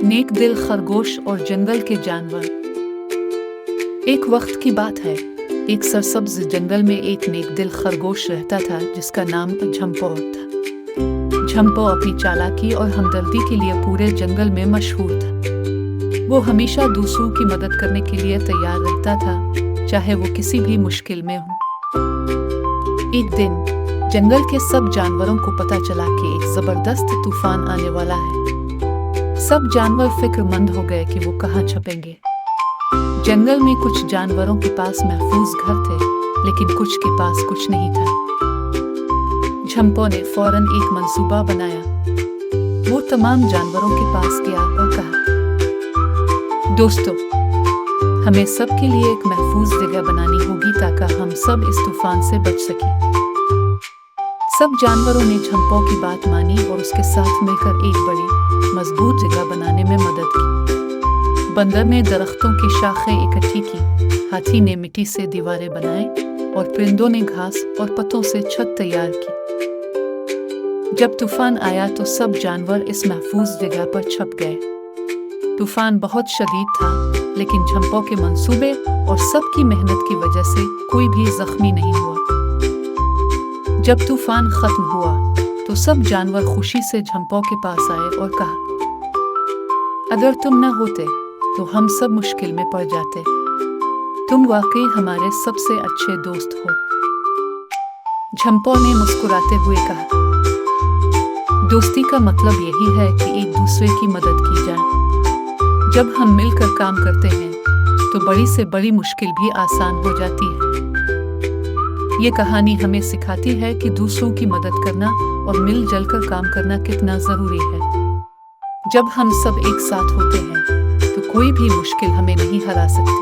नेक दिल खरगोश और जंगल के जानवर। एक वक्त की बात है, एक सरसब्ज जंगल में एक नेक दिल खरगोश रहता था जिसका नाम झंपो था। झंपो अपनी चालाकी और हमदर्दी के लिए पूरे जंगल में मशहूर था। वो हमेशा दूसरों की मदद करने के लिए तैयार रहता था, चाहे वो किसी भी मुश्किल में हो। एक दिन जंगल के सब जानवरों को पता चला कि एक जबरदस्त तूफान आने वाला है। सब जानवर फिक्रमंद हो गए कि वो कहाँ छुपेंगे। जंगल में कुछ जानवरों के पास महफूज घर थे, लेकिन कुछ के पास कुछ नहीं था। झंपो ने फौरन एक मंसूबा बनाया। वो तमाम जानवरों के पास गया और कहा, दोस्तों, हमें सब के लिए एक महफूज जगह बनानी होगी ताकि हम सब इस तूफान से बच सकें। सब जानवरों ने झंपो की बात मानी और उसके साथ मिलकर एक बड़ी मजबूत जगह बनाने में मदद की। बंदर ने दरख्तों की शाखें इकट्ठी की, हाथी ने मिट्टी से दीवारें बनाए और परिंदों ने घास और पत्तों से छत तैयार की। जब तूफान आया तो सब जानवर इस महफूज जगह पर छप गए। तूफान बहुत शदीद था, लेकिन झंपो के मंसूबे और सबकी मेहनत की वजह से कोई भी जख्मी नहीं हुआ। जब तूफान खत्म हुआ तो सब जानवर खुशी से झंपो के पास आए और कहा, अगर तुम न होते तो हम सब मुश्किल में पड़ जाते। तुम वाकई हमारे सबसे अच्छे दोस्त हो। झंपो ने मुस्कुराते हुए कहा, दोस्ती का मतलब यही है कि एक दूसरे की मदद की जाए। जब हम मिलकर काम करते हैं तो बड़ी से बड़ी मुश्किल भी आसान हो जाती है। ये कहानी हमें सिखाती है कि दूसरों की मदद करना और मिलजुल कर काम करना कितना जरूरी है। जब हम सब एक साथ होते हैं तो कोई भी मुश्किल हमें नहीं हरा सकती।